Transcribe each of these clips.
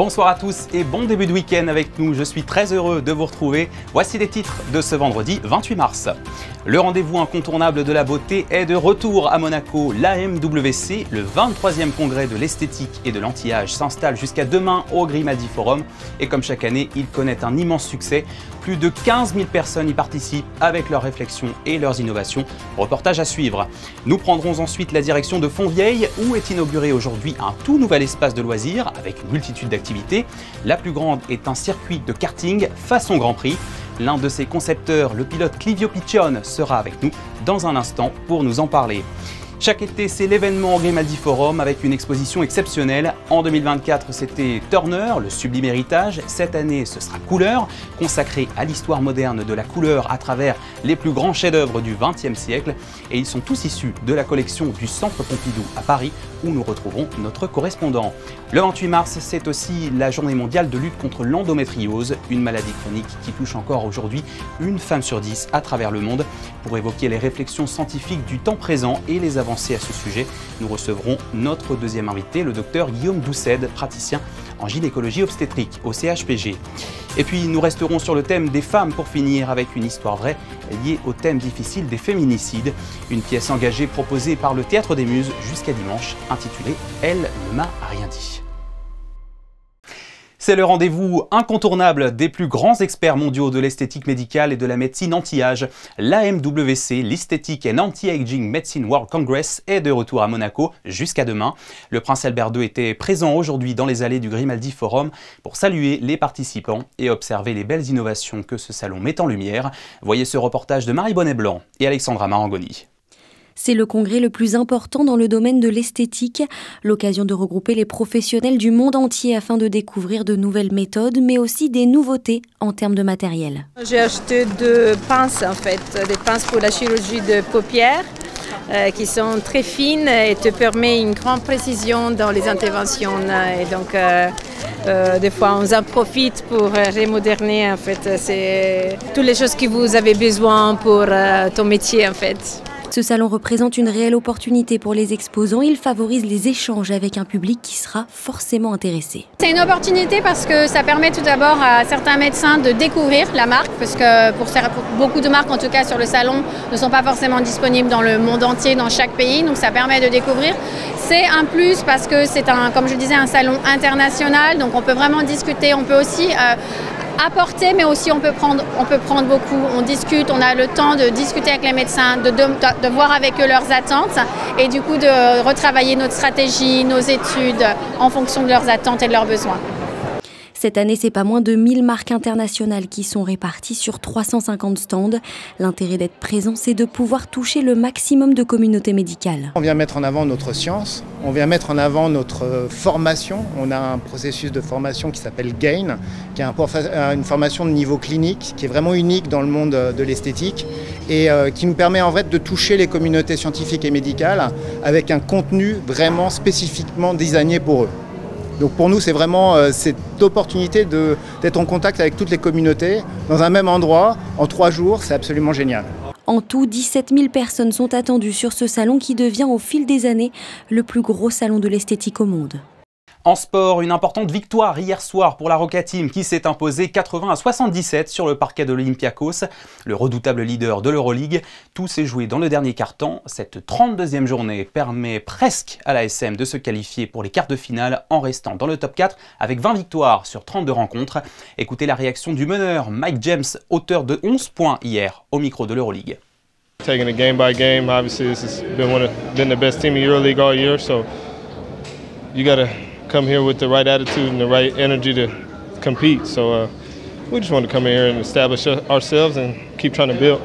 Bonsoir à tous et bon début de week-end avec nous. Je suis très heureux de vous retrouver. Voici les titres de ce vendredi 28 mars. Le rendez-vous incontournable de la beauté est de retour à Monaco. L'AMWC, le 23e congrès de l'esthétique et de l'anti-âge, s'installe jusqu'à demain au Grimaldi Forum. Et comme chaque année, il connaît un immense succès. Plus de 15 000 personnes y participent avec leurs réflexions et leurs innovations. Reportage à suivre. Nous prendrons ensuite la direction de Fontvieille où est inauguré aujourd'hui un tout nouvel espace de loisirs avec une multitude d'activités. La plus grande est un circuit de karting façon Grand Prix. L'un de ses concepteurs, le pilote Clivio Piccione, sera avec nous dans un instant pour nous en parler. Chaque été, c'est l'événement au Grimaldi Forum avec une exposition exceptionnelle. En 2024, c'était Turner, le sublime héritage. Cette année, ce sera Couleur, consacré à l'histoire moderne de la couleur à travers les plus grands chefs-d'œuvre du XXe siècle. Et ils sont tous issus de la collection du Centre Pompidou à Paris, où nous retrouverons notre correspondant. Le 28 mars, c'est aussi la journée mondiale de lutte contre l'endométriose, une maladie chronique qui touche encore aujourd'hui une femme sur 10 à travers le monde. Pour évoquer les réflexions scientifiques du temps présent et les avancées à ce sujet, nous recevrons notre deuxième invité, le docteur Guillaume Doucet, praticien en gynécologie obstétrique au CHPG. Et puis nous resterons sur le thème des femmes pour finir avec une histoire vraie liée au thème difficile des féminicides. Une pièce engagée proposée par le Théâtre des Muses jusqu'à dimanche, intitulée « Elle ne m'a rien dit ». C'est le rendez-vous incontournable des plus grands experts mondiaux de l'esthétique médicale et de la médecine anti-âge. L'AMWC, l'Aesthetic and Anti-Aging Medicine World Congress, est de retour à Monaco jusqu'à demain. Le prince Albert II était présent aujourd'hui dans les allées du Grimaldi Forum pour saluer les participants et observer les belles innovations que ce salon met en lumière. Voyez ce reportage de Marie Bonnet-Blanc et Alexandra Marangoni. C'est le congrès le plus important dans le domaine de l'esthétique, l'occasion de regrouper les professionnels du monde entier afin de découvrir de nouvelles méthodes, mais aussi des nouveautés en termes de matériel. J'ai acheté deux pinces en fait, des pinces pour la chirurgie de paupières qui sont très fines et te permettent une grande précision dans les interventions. Et donc des fois on en profite pour remoderner en fait, c'est toutes les choses que vous avez besoin pour ton métier en fait. Ce salon représente une réelle opportunité pour les exposants. Il favorise les échanges avec un public qui sera forcément intéressé. C'est une opportunité parce que ça permet tout d'abord à certains médecins de découvrir la marque, parce que pour beaucoup de marques, en tout cas sur le salon, ne sont pas forcément disponibles dans le monde entier, dans chaque pays. Donc ça permet de découvrir. C'est un plus parce que c'est comme je disais, un salon international. Donc on peut vraiment discuter, on peut aussi apporter, mais aussi on peut prendre beaucoup. On discute, on a le temps de discuter avec les médecins, de voir avec eux leurs attentes et du coup de retravailler notre stratégie, nos études en fonction de leurs attentes et de leurs besoins. Cette année, c'est pas moins de 1000 marques internationales qui sont réparties sur 350 stands. L'intérêt d'être présent, c'est de pouvoir toucher le maximum de communautés médicales. On vient mettre en avant notre science, on vient mettre en avant notre formation. On a un processus de formation qui s'appelle GAIN, qui est une formation de niveau clinique, qui est vraiment unique dans le monde de l'esthétique et qui nous permet en fait de toucher les communautés scientifiques et médicales avec un contenu vraiment spécifiquement designé pour eux. Donc pour nous, c'est vraiment cette opportunité d'être en contact avec toutes les communautés dans un même endroit en 3 jours, c'est absolument génial. En tout, 17 000 personnes sont attendues sur ce salon qui devient au fil des années le plus gros salon de l'esthétique au monde. En sport, une importante victoire hier soir pour la Roca Team qui s'est imposée 80-77 sur le parquet de l'Olympiakos, le redoutable leader de l'Euroleague. Tout s'est joué dans le dernier quart-temps. Cette 32e journée permet presque à l'ASM de se qualifier pour les quarts de finale en restant dans le top 4 avec 20 victoires sur 32 rencontres. Écoutez la réaction du meneur Mike James, auteur de 11 points hier au micro de l'Euroleague. Taking it game by game, obviously this has been the best team in EuroLeague all year, so you gotta come here with the right attitude and the right energy to compete. So we just want to come in here and establish ourselves and keep trying to build.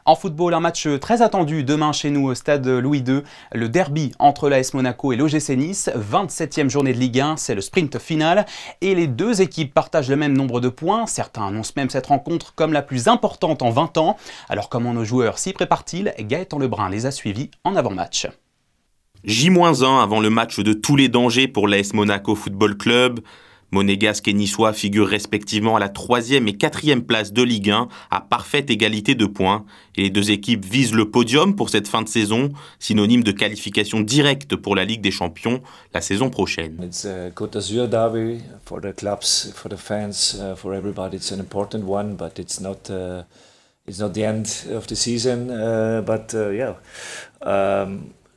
En football, un match très attendu demain chez nous au stade Louis II. Le derby entre l'AS Monaco et l'OGC Nice. 27e journée de Ligue 1, c'est le sprint final. Et les deux équipes partagent le même nombre de points. Certains annoncent même cette rencontre comme la plus importante en 20 ans. Alors comment nos joueurs s'y préparent-ils? Gaëtan Lebrun les a suivis en avant-match. J-1 avant le match de tous les dangers pour l'AS Monaco Football Club. Monégasque et Niçois figurent respectivement à la 3e et 4e place de Ligue 1 à parfaite égalité de points. Et les deux équipes visent le podium pour cette fin de saison, synonyme de qualification directe pour la Ligue des Champions la saison prochaine. It's a Côte d'Azur derby for the clubs, for the fans, for everybody. It's an important one, but it's not the end of the season.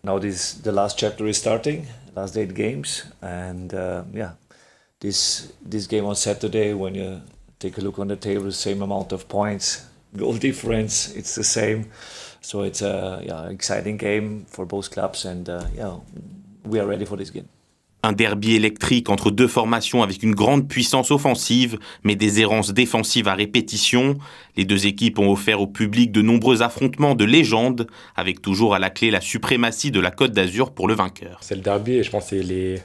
Now the last chapter is starting, last 8 games, and This game on Saturday, when you take a look on the table, same amount of points, goal difference, it's the same. So it's an exciting game for both clubs, and we are ready for this game. Un derby électrique entre deux formations avec une grande puissance offensive, mais des errances défensives à répétition. Les deux équipes ont offert au public de nombreux affrontements de légende, avec toujours à la clé la suprématie de la Côte d'Azur pour le vainqueur. C'est le derby et je pense que c'est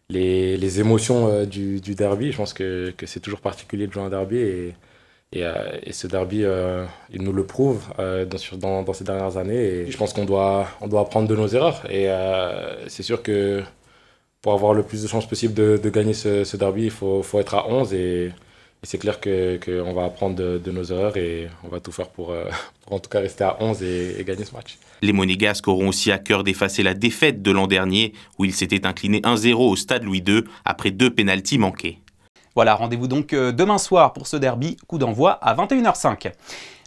les émotions du derby. Je pense que c'est toujours particulier de jouer un derby et ce derby, il nous le prouve dans ces dernières années. Et je pense qu'on doit apprendre de nos erreurs. Et c'est sûr que pour avoir le plus de chances possible de gagner ce derby, il faut être à 11 et c'est clair qu'on va apprendre de nos erreurs et on va tout faire pour en tout cas rester à 11 et gagner ce match. Les Monégasques auront aussi à cœur d'effacer la défaite de l'an dernier où ils s'étaient inclinés 1-0 au stade Louis II après 2 pénaltys manqués. Voilà, rendez-vous donc demain soir pour ce derby, coup d'envoi à 21h05.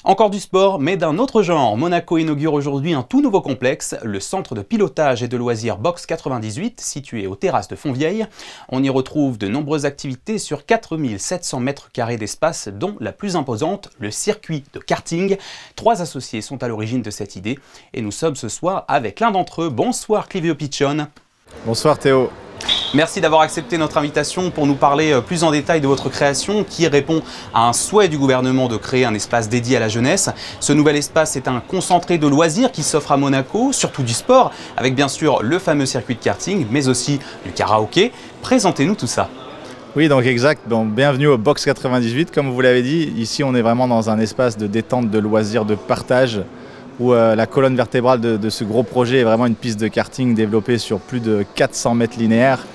Encore du sport, mais d'un autre genre. Monaco inaugure aujourd'hui un tout nouveau complexe, le centre de pilotage et de loisirs Box 98, situé aux terrasses de Fontvieille. On y retrouve de nombreuses activités sur 4700 mètres carrés d'espace, dont la plus imposante, le circuit de karting. 3 associés sont à l'origine de cette idée et nous sommes ce soir avec l'un d'entre eux. Bonsoir Clivio Pichon. Bonsoir Théo. Merci d'avoir accepté notre invitation pour nous parler plus en détail de votre création qui répond à un souhait du gouvernement de créer un espace dédié à la jeunesse. Ce nouvel espace est un concentré de loisirs qui s'offre à Monaco, surtout du sport, avec bien sûr le fameux circuit de karting, mais aussi du karaoké. Présentez-nous tout ça. Oui, donc exact. Bon, bienvenue au Box 98. Comme vous l'avez dit, ici on est vraiment dans un espace de détente, de loisirs, de partage, où la colonne vertébrale de ce gros projet est vraiment une piste de karting développée sur plus de 400 mètres linéaires,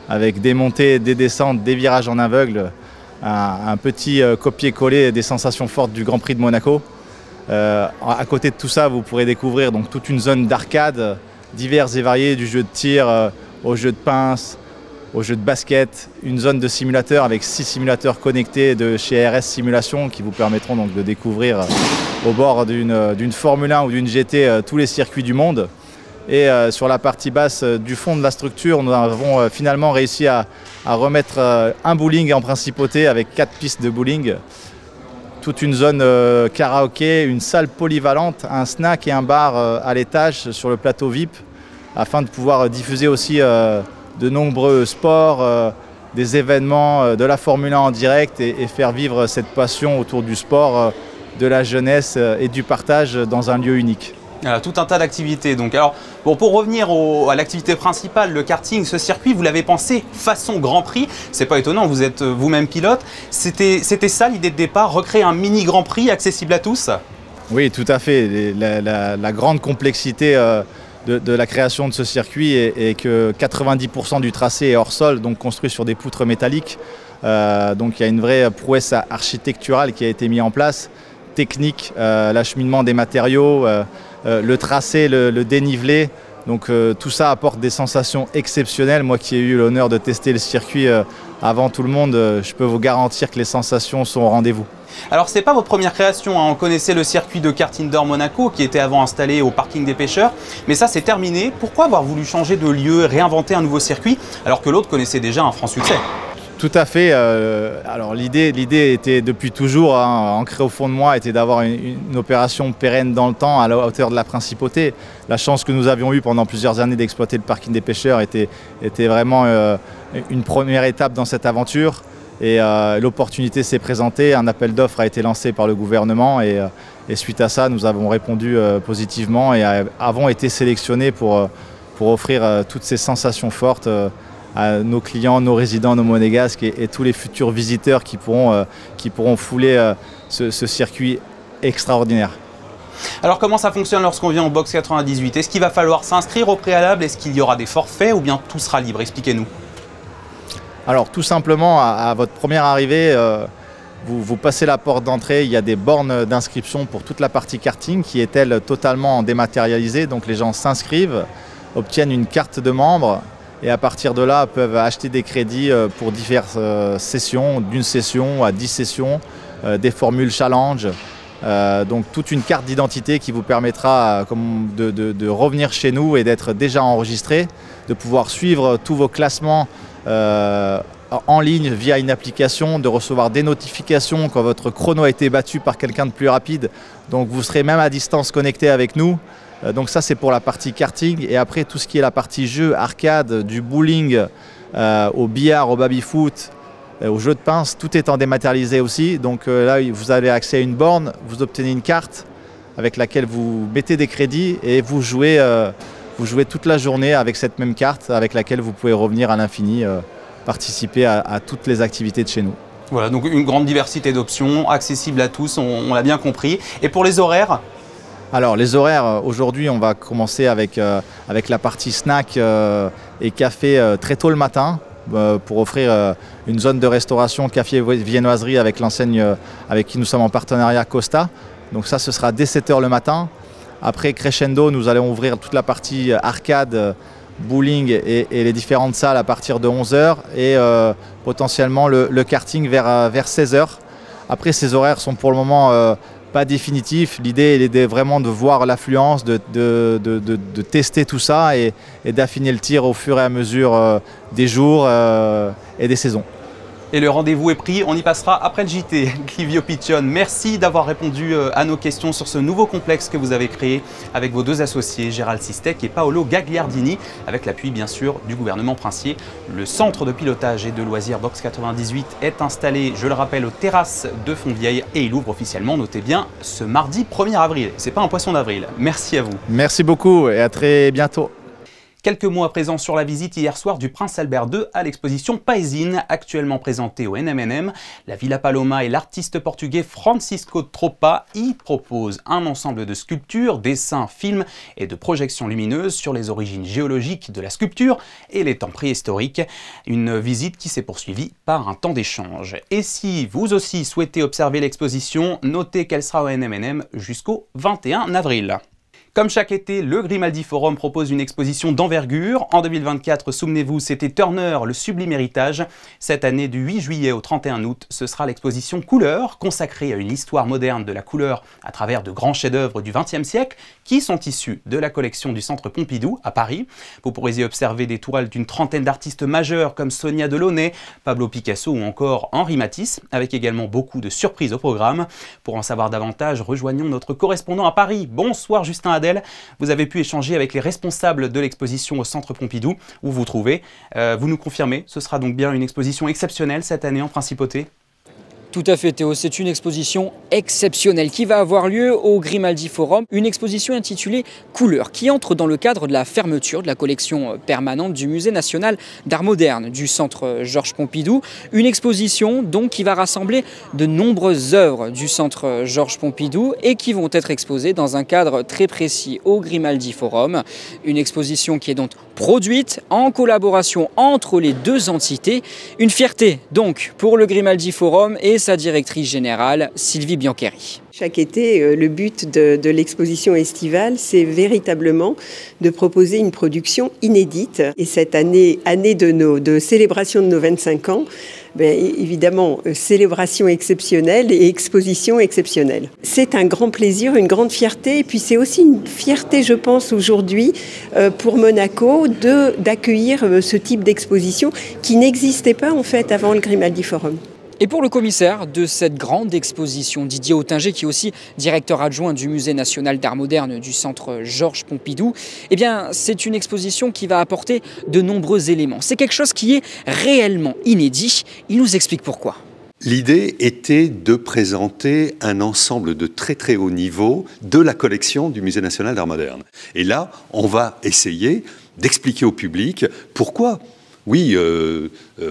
avec des montées, des descentes, des virages en aveugle, un petit copier-coller des sensations fortes du Grand Prix de Monaco. À côté de tout ça, vous pourrez découvrir donc toute une zone d'arcade diverses et variées, du jeu de tir au jeu de pince, au jeu de basket, une zone de simulateurs avec 6 simulateurs connectés de chez RS Simulation qui vous permettront donc de découvrir au bord d'une Formule 1 ou d'une GT tous les circuits du monde. Et sur la partie basse du fond de la structure, nous avons finalement réussi à remettre un bowling en principauté avec 4 pistes de bowling. Toute une zone karaoké, une salle polyvalente, un snack et un bar à l'étage sur le plateau VIP afin de pouvoir diffuser aussi de nombreux sports, des événements, de la Formule 1 en direct et faire vivre cette passion autour du sport, de la jeunesse et du partage dans un lieu unique. Tout un tas d'activités. Donc, alors, bon, pour revenir à l'activité principale, le karting, ce circuit, vous l'avez pensé façon Grand Prix. C'est pas étonnant, vous êtes vous-même pilote. C'était ça l'idée de départ, recréer un mini Grand Prix accessible à tous? Oui, tout à fait. La grande complexité de la création de ce circuit est que 90% du tracé est hors sol, donc construit sur des poutres métalliques. Donc il y a une vraie prouesse architecturale qui a été mise en place, technique, l'acheminement des matériaux, le tracé, le dénivelé. Donc tout ça apporte des sensations exceptionnelles. Moi qui ai eu l'honneur de tester le circuit avant tout le monde, je peux vous garantir que les sensations sont au rendez-vous. Alors c'est pas votre première création, hein. On connaissait le circuit de kart indoor Monaco qui était avant installé au parking des pêcheurs, mais ça c'est terminé. Pourquoi avoir voulu changer de lieu, réinventer un nouveau circuit alors que l'autre connaissait déjà un franc succès? Tout à fait. Alors l'idée était depuis toujours, hein, ancrée au fond de moi, était d'avoir une opération pérenne dans le temps à la hauteur de la principauté. La chance que nous avions eue pendant plusieurs années d'exploiter le parking des pêcheurs était vraiment une première étape dans cette aventure. Et l'opportunité s'est présentée, un appel d'offres a été lancé par le gouvernement et suite à ça, nous avons répondu positivement et avons été sélectionnés pour offrir toutes ces sensations fortes à nos clients, nos résidents, nos monégasques et tous les futurs visiteurs qui pourront fouler ce circuit extraordinaire. Alors comment ça fonctionne lorsqu'on vient au Box 98? Est-ce qu'il va falloir s'inscrire au préalable? Est-ce qu'il y aura des forfaits ou bien tout sera libre? Expliquez-nous. Alors tout simplement, à votre première arrivée, vous passez la porte d'entrée, il y a des bornes d'inscription pour toute la partie karting qui est elle totalement dématérialisée. Donc les gens s'inscrivent, obtiennent une carte de membre et à partir de là peuvent acheter des crédits pour diverses sessions, d'une session à 10 sessions, des formules challenge. Donc toute une carte d'identité qui vous permettra de revenir chez nous et d'être déjà enregistré, de pouvoir suivre tous vos classements en ligne via une application, de recevoir des notifications quand votre chrono a été battu par quelqu'un de plus rapide. Donc vous serez même à distance connecté avec nous. Donc ça c'est pour la partie karting. Et après tout ce qui est la partie jeu, arcade, du bowling, au billard, au baby-foot, au jeu de pince, tout étant dématérialisé aussi. Donc là vous avez accès à une borne, vous obtenez une carte avec laquelle vous mettez des crédits et vous jouez toute la journée avec cette même carte avec laquelle vous pouvez revenir à l'infini, participer à toutes les activités de chez nous. Voilà, donc une grande diversité d'options, accessible à tous, on l'a bien compris. Et pour les horaires ? Alors les horaires, aujourd'hui on va commencer avec la partie snack et café très tôt le matin pour offrir une zone de restauration café viennoiserie avec l'enseigne avec qui nous sommes en partenariat Costa. Donc ça ce sera dès 7 h le matin. Après crescendo, nous allons ouvrir toute la partie arcade, bowling et les différentes salles à partir de 11 h et potentiellement le karting vers 16 h. Après ces horaires sont pour le moment pas définitifs. L'idée est vraiment de voir l'affluence, de tester tout ça et d'affiner le tir au fur et à mesure des jours et des saisons. Et le rendez-vous est pris, on y passera après le JT. Clivio Piccione, merci d'avoir répondu à nos questions sur ce nouveau complexe que vous avez créé avec vos deux associés, Gérald Sistek et Paolo Gagliardini, avec l'appui bien sûr du gouvernement princier. Le centre de pilotage et de loisirs Box 98 est installé, je le rappelle, aux terrasses de Fontvieille et il ouvre officiellement, notez bien, ce mardi 1er avril. C'est pas un poisson d'avril. Merci à vous. Merci beaucoup et à très bientôt. Quelques mots à présent sur la visite hier soir du Prince Albert II à l'exposition Paisine, actuellement présentée au NMNM. La Villa Paloma et l'artiste portugais Francisco Tropa y proposent un ensemble de sculptures, dessins, films et de projections lumineuses sur les origines géologiques de la sculpture et les temps préhistoriques. Une visite qui s'est poursuivie par un temps d'échange. Et si vous aussi souhaitez observer l'exposition, notez qu'elle sera au NMNM jusqu'au 21 avril. Comme chaque été, le Grimaldi Forum propose une exposition d'envergure. En 2024, souvenez-vous, c'était Turner, le sublime héritage. Cette année, du 8 juillet au 31 août, ce sera l'exposition Couleurs, consacrée à une histoire moderne de la couleur à travers de grands chefs-d'œuvre du XXe siècle, qui sont issus de la collection du Centre Pompidou à Paris. Vous pourrez y observer des toiles d'une trentaine d'artistes majeurs comme Sonia Delaunay, Pablo Picasso ou encore Henri Matisse, avec également beaucoup de surprises au programme. Pour en savoir davantage, rejoignons notre correspondant à Paris. Bonsoir Justin Hadel. Vous avez pu échanger avec les responsables de l'exposition au Centre Pompidou, où vous trouvez. Vous nous confirmez, ce sera donc bien une exposition exceptionnelle cette année en Principauté ? Tout à fait Théo, c'est une exposition exceptionnelle qui va avoir lieu au Grimaldi Forum, une exposition intitulée Couleurs qui entre dans le cadre de la fermeture de la collection permanente du Musée national d'art moderne du Centre Georges Pompidou. Une exposition donc qui va rassembler de nombreuses œuvres du Centre Georges Pompidou et qui vont être exposées dans un cadre très précis au Grimaldi Forum. Une exposition qui est donc produite en collaboration entre les deux entités. Une fierté donc pour le Grimaldi Forum et sa directrice générale, Sylvie Biancheri. Chaque été, le but de l'exposition estivale, c'est véritablement de proposer une production inédite. Et cette année de célébration de nos 25 ans, évidemment, célébration exceptionnelle et exposition exceptionnelle. C'est un grand plaisir, une grande fierté. Et puis c'est aussi une fierté, je pense, aujourd'hui, pour Monaco, d'accueillir ce type d'exposition qui n'existait pas, en fait, avant le Grimaldi Forum. Et pour le commissaire de cette grande exposition, Didier Autinger, qui est aussi directeur adjoint du Musée national d'art moderne du Centre Georges Pompidou, eh bien, c'est une exposition qui va apporter de nombreux éléments. C'est quelque chose qui est réellement inédit. Il nous explique pourquoi. L'idée était de présenter un ensemble de très très haut niveau de la collection du Musée national d'art moderne. Et là, on va essayer d'expliquer au public pourquoi. Oui,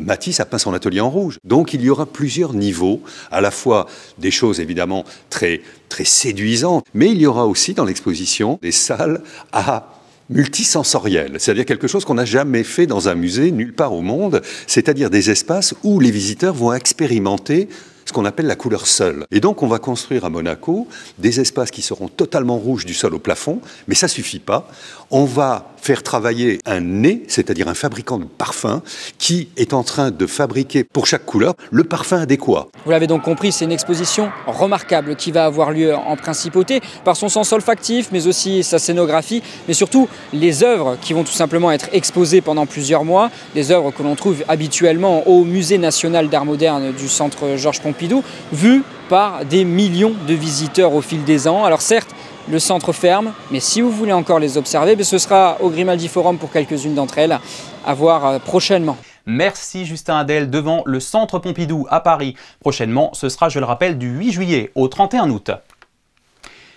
Matisse a peint son atelier en rouge. Donc il y aura plusieurs niveaux, à la fois des choses évidemment très, très séduisantes, mais il y aura aussi dans l'exposition des salles à multisensoriel, c'est-à-dire quelque chose qu'on n'a jamais fait dans un musée, nulle part au monde, c'est-à-dire des espaces où les visiteurs vont expérimenter ce qu'on appelle la couleur seule. Et donc on va construire à Monaco des espaces qui seront totalement rouges du sol au plafond, mais ça suffit pas. On va faire travailler un nez, c'est-à-dire un fabricant de parfum, qui est en train de fabriquer pour chaque couleur le parfum adéquat. Vous l'avez donc compris, c'est une exposition remarquable qui va avoir lieu en principauté par son sens olfactif, mais aussi sa scénographie, mais surtout les œuvres qui vont tout simplement être exposées pendant plusieurs mois, des œuvres que l'on trouve habituellement au Musée national d'art moderne du Centre Georges Pompidou, vues par des millions de visiteurs au fil des ans. Alors certes, le centre ferme, mais si vous voulez encore les observer, ce sera au Grimaldi Forum pour quelques-unes d'entre elles, à voir prochainement. Merci Justin Hadel devant le Centre Pompidou à Paris. Prochainement, ce sera, je le rappelle, du 8 juillet au 31 août.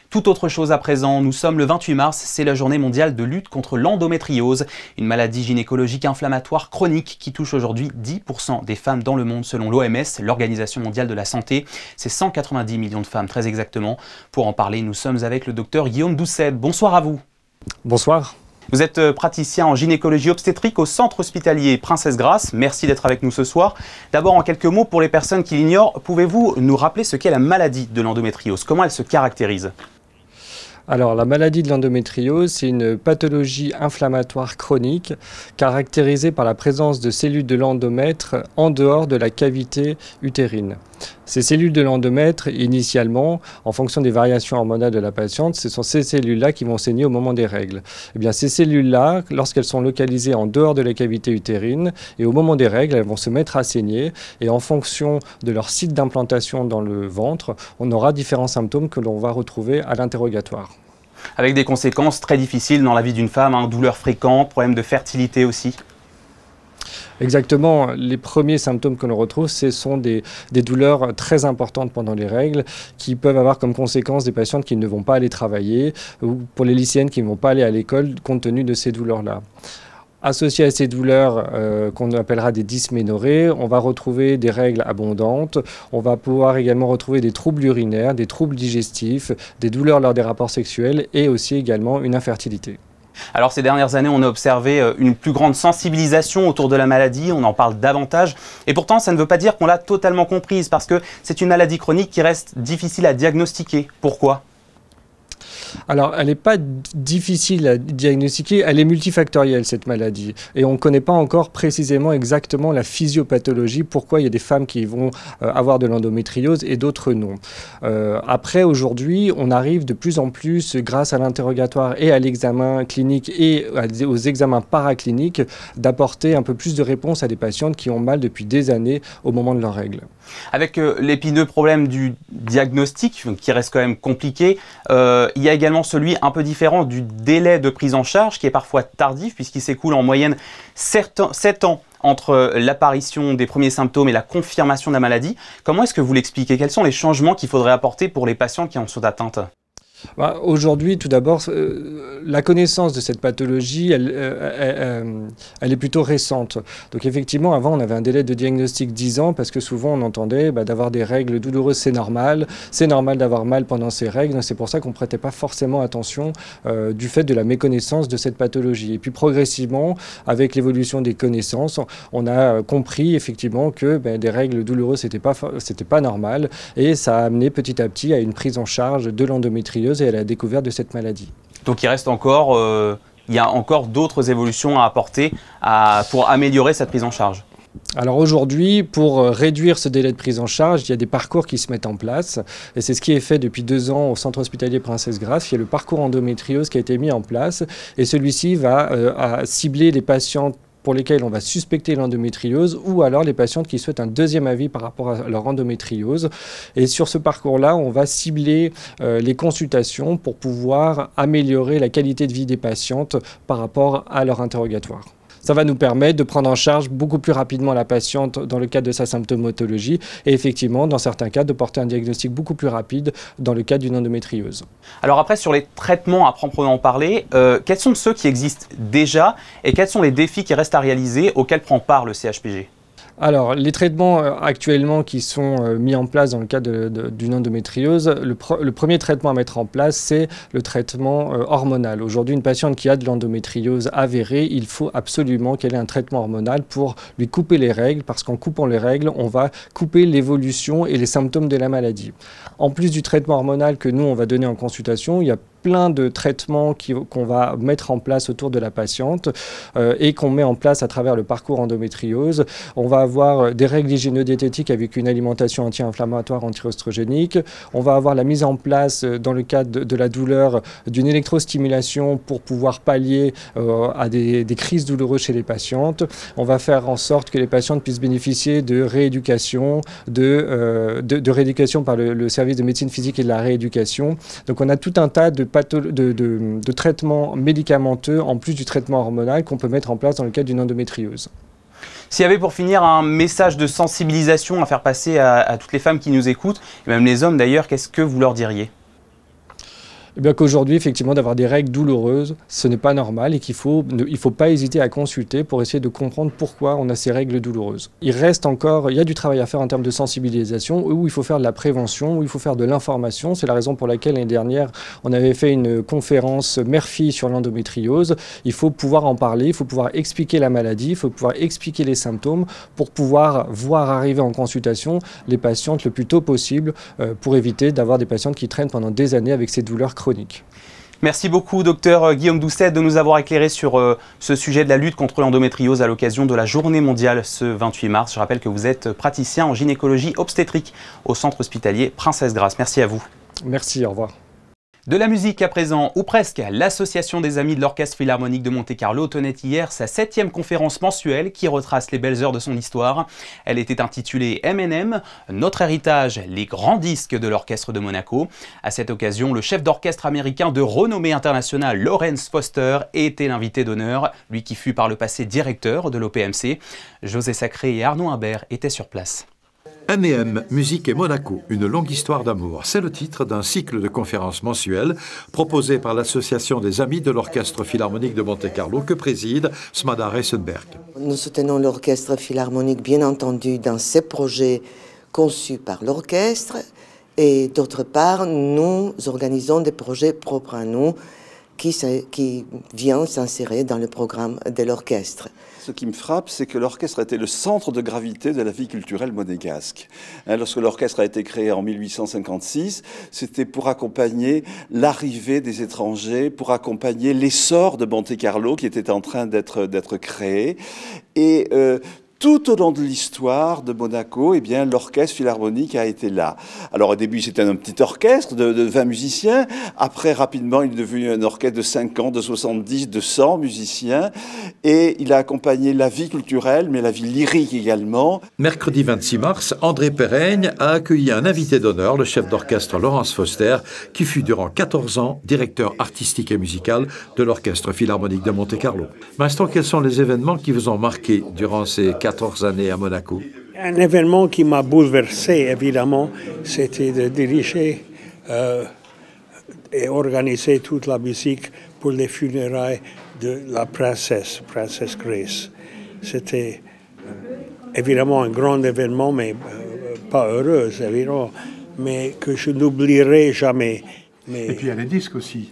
Tout autre chose à présent, nous sommes le 28 mars, c'est la journée mondiale de lutte contre l'endométriose, une maladie gynécologique inflammatoire chronique qui touche aujourd'hui 10% des femmes dans le monde selon l'OMS, l'Organisation mondiale de la santé. C'est 190 millions de femmes très exactement. Pour en parler, nous sommes avec le docteur Guillaume Doucet. Bonsoir à vous. Bonsoir. Vous êtes praticien en gynécologie obstétrique au centre hospitalier Princesse Grasse. Merci d'être avec nous ce soir. D'abord, en quelques mots, pour les personnes qui l'ignorent, pouvez-vous nous rappeler ce qu'est la maladie de l'endométriose? Comment elle se caractérise? Alors, la maladie de l'endométriose, c'est une pathologie inflammatoire chronique caractérisée par la présence de cellules de l'endomètre en dehors de la cavité utérine. Ces cellules de l'endomètre, initialement, en fonction des variations hormonales de la patiente, ce sont ces cellules-là qui vont saigner au moment des règles. Eh bien, ces cellules-là, lorsqu'elles sont localisées en dehors de la cavité utérine, et au moment des règles, elles vont se mettre à saigner, et en fonction de leur site d'implantation dans le ventre, on aura différents symptômes que l'on va retrouver à l'interrogatoire. Avec des conséquences très difficiles dans la vie d'une femme, douleurs fréquentes, problèmes de fertilité aussi. Exactement. Les premiers symptômes que l'on retrouve, ce sont des douleurs très importantes pendant les règles qui peuvent avoir comme conséquence des patientes qui ne vont pas aller travailler ou pour les lycéennes qui ne vont pas aller à l'école compte tenu de ces douleurs-là. Associées à ces douleurs qu'on appellera des dysménorrhées, on va retrouver des règles abondantes, on va pouvoir également retrouver des troubles urinaires, des troubles digestifs, des douleurs lors des rapports sexuels et aussi également une infertilité. Alors ces dernières années, on a observé une plus grande sensibilisation autour de la maladie, on en parle davantage. Et pourtant, ça ne veut pas dire qu'on l'a totalement comprise parce que c'est une maladie chronique qui reste difficile à diagnostiquer. Pourquoi ? Alors, elle n'est pas difficile à diagnostiquer, elle est multifactorielle cette maladie. Et on ne connaît pas encore précisément exactement la physiopathologie, pourquoi il y a des femmes qui vont avoir de l'endométriose et d'autres non. Après, aujourd'hui, on arrive de plus en plus, grâce à l'interrogatoire et à l'examen clinique et aux examens paracliniques, d'apporter un peu plus de réponses à des patientes qui ont mal depuis des années au moment de leurs règles. Avec l'épineux problème du diagnostic, qui reste quand même compliqué, il y a également celui un peu différent du délai de prise en charge, qui est parfois tardif, puisqu'il s'écoule en moyenne 7 ans entre l'apparition des premiers symptômes et la confirmation de la maladie. Comment est-ce que vous l'expliquez? Quels sont les changements qu'il faudrait apporter pour les patients qui en sont atteintes? Aujourd'hui, tout d'abord, la connaissance de cette pathologie, elle est plutôt récente. Donc effectivement, avant, on avait un délai de diagnostic 10 ans parce que souvent, on entendait d'avoir des règles douloureuses, c'est normal d'avoir mal pendant ces règles. C'est pour ça qu'on ne prêtait pas forcément attention du fait de la méconnaissance de cette pathologie. Et puis progressivement, avec l'évolution des connaissances, on a compris effectivement que des règles douloureuses, c'était pas normal et ça a amené petit à petit à une prise en charge de l'endométriose et à la découverte de cette maladie. Donc il reste encore, il y a encore d'autres évolutions à apporter pour améliorer cette prise en charge. Alors aujourd'hui, pour réduire ce délai de prise en charge, il y a des parcours qui se mettent en place et c'est ce qui est fait depuis 2 ans au centre hospitalier Princesse Grasse. Il y a le parcours endométriose qui a été mis en place et celui-ci va cibler les patientes pour lesquels on va suspecter l'endométriose ou alors les patientes qui souhaitent un deuxième avis par rapport à leur endométriose. Et sur ce parcours-là, on va cibler les consultations pour pouvoir améliorer la qualité de vie des patientes par rapport à leur interrogatoire. Ça va nous permettre de prendre en charge beaucoup plus rapidement la patiente dans le cadre de sa symptomatologie et effectivement, dans certains cas, de porter un diagnostic beaucoup plus rapide dans le cas d'une endométriose. Alors après, sur les traitements à proprement parler, quels sont ceux qui existent déjà et quels sont les défis qui restent à réaliser auxquels prend part le CHPG ? Alors, les traitements actuellement qui sont mis en place dans le cadre d'une endométriose, le premier traitement à mettre en place, c'est le traitement hormonal. Aujourd'hui, une patiente qui a de l'endométriose avérée, il faut absolument qu'elle ait un traitement hormonal pour lui couper les règles, parce qu'en coupant les règles, on va couper l'évolution et les symptômes de la maladie. En plus du traitement hormonal que nous, on va donner en consultation, il y a plein de traitements qu'on va mettre en place autour de la patiente et qu'on met en place à travers le parcours endométriose. On va avoir des règles hygiéno-diététiques avec une alimentation anti-inflammatoire, anti-œstrogénique. On va avoir la mise en place, dans le cadre de la douleur, d'une électrostimulation pour pouvoir pallier à des crises douloureuses chez les patientes. On va faire en sorte que les patientes puissent bénéficier de rééducation, de rééducation par le service de médecine physique et de la rééducation. Donc on a tout un tas de traitements médicamenteux en plus du traitement hormonal qu'on peut mettre en place dans le cadre d'une endométriose. S'il y avait pour finir un message de sensibilisation à faire passer à toutes les femmes qui nous écoutent, et même les hommes d'ailleurs, qu'est-ce que vous leur diriez ? Eh bien qu'aujourd'hui, effectivement, d'avoir des règles douloureuses, ce n'est pas normal et qu'il faut pas hésiter à consulter pour essayer de comprendre pourquoi on a ces règles douloureuses. Il y a du travail à faire en termes de sensibilisation, où il faut faire de la prévention, où il faut faire de l'information. C'est la raison pour laquelle l'année dernière, on avait fait une conférence mère-fille sur l'endométriose. Il faut pouvoir en parler, il faut pouvoir expliquer la maladie, il faut pouvoir expliquer les symptômes pour pouvoir voir arriver en consultation les patientes le plus tôt possible pour éviter d'avoir des patientes qui traînent pendant des années avec ces douleurs chroniques. Merci beaucoup, docteur Guillaume Doucet, de nous avoir éclairé sur ce sujet de la lutte contre l'endométriose à l'occasion de la journée mondiale ce 28 mars. Je rappelle que vous êtes praticien en gynécologie obstétrique au centre hospitalier Princesse Grasse. Merci à vous. Merci, au revoir. De la musique à présent, ou presque, l'Association des Amis de l'Orchestre Philharmonique de Monte-Carlo tenait hier sa 7e conférence mensuelle qui retrace les belles heures de son histoire. Elle était intitulée M&M, notre héritage, les grands disques de l'Orchestre de Monaco. À cette occasion, le chef d'orchestre américain de renommée internationale, Lawrence Foster, était l'invité d'honneur, lui qui fut par le passé directeur de l'OPMC. José Sacré et Arnaud Imbert étaient sur place. M&M, musique et Monaco, une longue histoire d'amour. C'est le titre d'un cycle de conférences mensuelles proposé par l'Association des Amis de l'Orchestre Philharmonique de Monte-Carlo que préside Smada Reisenberg. Nous soutenons l'Orchestre Philharmonique, bien entendu, dans ses projets conçus par l'orchestre. Et d'autre part, nous organisons des projets propres à nous qui viennent s'insérer dans le programme de l'orchestre. Ce qui me frappe, c'est que l'orchestre a été le centre de gravité de la vie culturelle monégasque. Lorsque l'orchestre a été créé en 1856, c'était pour accompagner l'arrivée des étrangers, pour accompagner l'essor de Monte-Carlo qui était en train d'être créé. Et tout au long de l'histoire de Monaco, eh bien, l'orchestre philharmonique a été là. Alors au début, c'était un petit orchestre de 20 musiciens. Après, rapidement, il est devenu un orchestre de 50, de 70, de 100 musiciens. Et il a accompagné la vie culturelle, mais la vie lyrique également. Mercredi 26 mars, André Perraigne a accueilli un invité d'honneur, le chef d'orchestre Lawrence Foster, qui fut durant 14 ans directeur artistique et musical de l'Orchestre Philharmonique de Monte-Carlo. Maestro, quels sont les événements qui vous ont marqué durant ces 14 années à Monaco? Un événement qui m'a bouleversé, évidemment, c'était de diriger et organiser toute la musique pour les funérailles de la princesse Grace. C'était évidemment un grand événement, mais pas heureux, évidemment, mais que je n'oublierai jamais. Mais et puis il y a les disques aussi.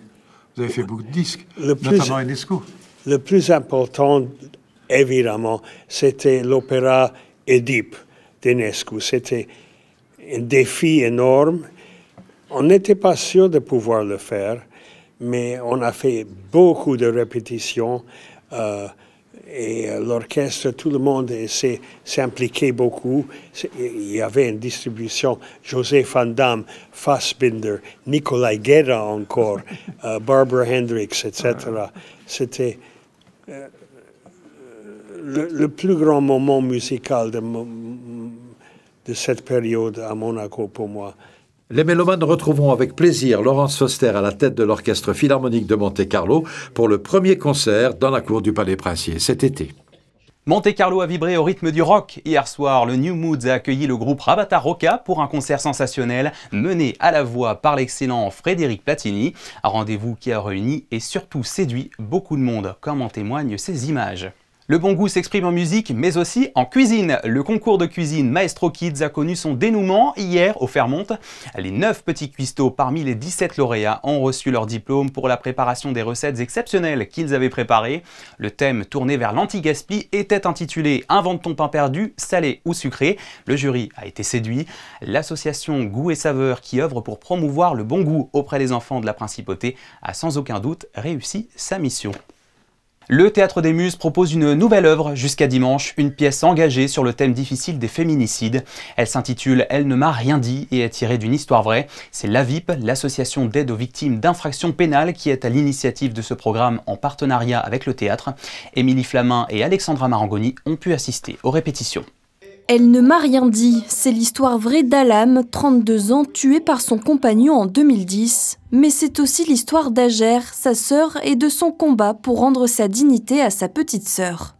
Vous avez fait beaucoup de disques, notamment Enesco. Le plus important, évidemment, c'était l'opéra Édipe d'Enescu. C'était un défi énorme. On n'était pas sûr de pouvoir le faire, mais on a fait beaucoup de répétitions et l'orchestre, tout le monde s'est impliqué beaucoup. Il y avait une distribution, Joseph Van Damme, Fassbinder, Nicolai Guerra encore, Barbara Hendricks, etc. C'était le plus grand moment musical de cette période à Monaco pour moi. Les mélomanes retrouveront avec plaisir Lawrence Foster à la tête de l'Orchestre Philharmonique de Monte-Carlo pour le premier concert dans la cour du Palais Princier cet été. Monte-Carlo a vibré au rythme du rock. Hier soir, le New Moods a accueilli le groupe Rabata Rocca pour un concert sensationnel mené à la voix par l'excellent Frédéric Platini. Un rendez-vous qui a réuni et surtout séduit beaucoup de monde, comme en témoignent ces images. Le bon goût s'exprime en musique, mais aussi en cuisine. Le concours de cuisine Maestro Kids a connu son dénouement hier au Fairmont. Les 9 petits cuistots parmi les 17 lauréats ont reçu leur diplôme pour la préparation des recettes exceptionnelles qu'ils avaient préparées. Le thème tourné vers l'anti-gaspi était intitulé « Invente ton pain perdu, salé ou sucré ». Le jury a été séduit. L'association Goût et Saveur, qui œuvre pour promouvoir le bon goût auprès des enfants de la Principauté, a sans aucun doute réussi sa mission. Le Théâtre des Muses propose une nouvelle œuvre jusqu'à dimanche, une pièce engagée sur le thème difficile des féminicides. Elle s'intitule « Elle ne m'a rien dit » et est tirée d'une histoire vraie. C'est l'AVIP, l'association d'aide aux victimes d'infractions pénales, qui est à l'initiative de ce programme en partenariat avec le théâtre. Émilie Flamin et Alexandra Marangoni ont pu assister aux répétitions. Elle ne m'a rien dit, c'est l'histoire vraie d'Alam, 32 ans, tué par son compagnon en 2010. Mais c'est aussi l'histoire d'Ager, sa sœur, et de son combat pour rendre sa dignité à sa petite sœur.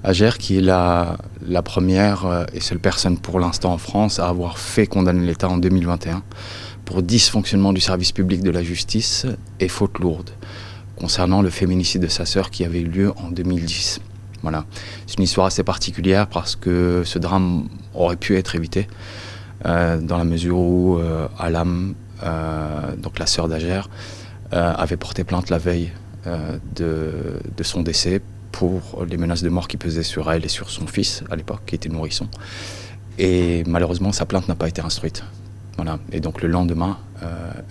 Ager, qui est la première et seule personne pour l'instant en France à avoir fait condamner l'État en 2021 pour dysfonctionnement du service public de la justice et faute lourde, concernant le féminicide de sa sœur qui avait eu lieu en 2010. Voilà. C'est une histoire assez particulière parce que ce drame aurait pu être évité dans la mesure où Alam, donc la sœur d'Ager, avait porté plainte la veille de son décès pour les menaces de mort qui pesaient sur elle et sur son fils à l'époque, qui était nourrisson. Et malheureusement, sa plainte n'a pas été instruite. Voilà. Et donc le lendemain,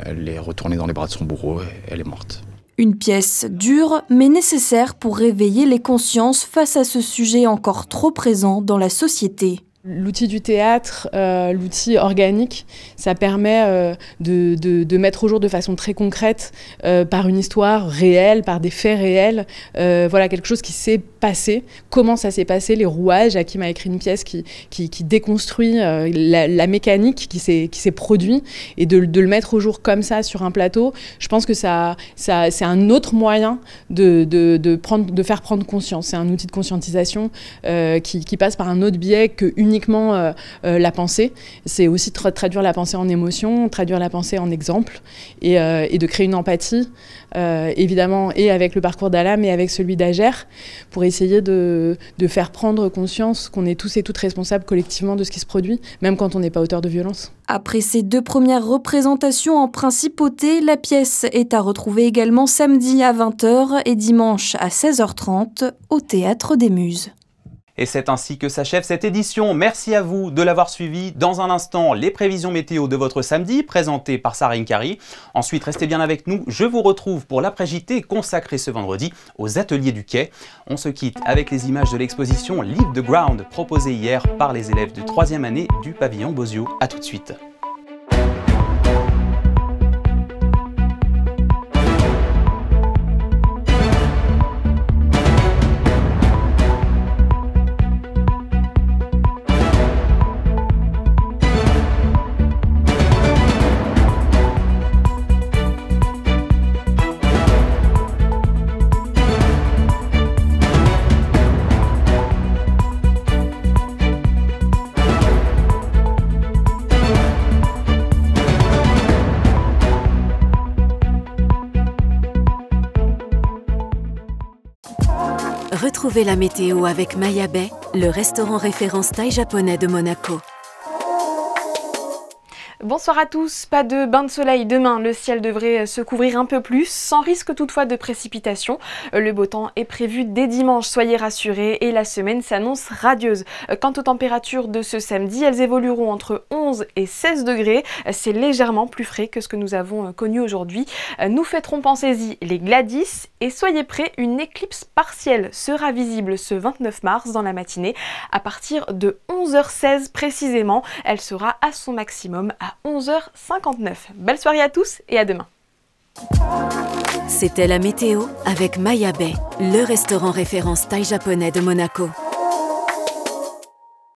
elle est retournée dans les bras de son bourreau et elle est morte. Une pièce dure, mais nécessaire pour réveiller les consciences face à ce sujet encore trop présent dans la société. L'outil du théâtre, l'outil organique, ça permet de mettre au jour de façon très concrète, par une histoire réelle, par des faits réels, voilà, quelque chose qui s'est passé, comment ça s'est passé, les rouages. Hakim a écrit une pièce qui déconstruit la mécanique qui s'est produite, et de le mettre au jour comme ça sur un plateau, je pense que c'est un autre moyen de faire prendre conscience. C'est un outil de conscientisation qui passe par un autre biais que uniquement la pensée. C'est aussi traduire la pensée en émotion, traduire la pensée en exemple, et de créer une empathie, évidemment, et avec le parcours d'Alam et avec celui d'Ager, pour essayer de faire prendre conscience qu'on est tous et toutes responsables collectivement de ce qui se produit, même quand on n'est pas auteur de violence. Après ces 2 premières représentations en Principauté, la pièce est à retrouver également samedi à 20h et dimanche à 16h30 au Théâtre des Muses. Et c'est ainsi que s'achève cette édition. Merci à vous de l'avoir suivi. Dans un instant, les prévisions météo de votre samedi, présentées par Sarah Inkari. Ensuite, restez bien avec nous. Je vous retrouve pour l'après-JT consacré ce vendredi aux ateliers du Quai. On se quitte avec les images de l'exposition Leave the Ground, proposée hier par les élèves de 3e année du pavillon Bozio. A tout de suite. Retrouvez la météo avec Maya Bay, le restaurant référence thaï japonais de Monaco. Bonsoir à tous, pas de bain de soleil demain, le ciel devrait se couvrir un peu plus, sans risque toutefois de précipitations. Le beau temps est prévu dès dimanche, soyez rassurés, et la semaine s'annonce radieuse. Quant aux températures de ce samedi, elles évolueront entre 11 et 16 degrés, c'est légèrement plus frais que ce que nous avons connu aujourd'hui. Nous fêterons, pensez-y, les Gladys, et soyez prêts, une éclipse partielle sera visible ce 29 mars dans la matinée, à partir de 11h16 précisément. Elle sera à son maximum à 11h59. Belle soirée à tous et à demain. C'était la météo avec Maya Bay, le restaurant référence thaï japonais de Monaco.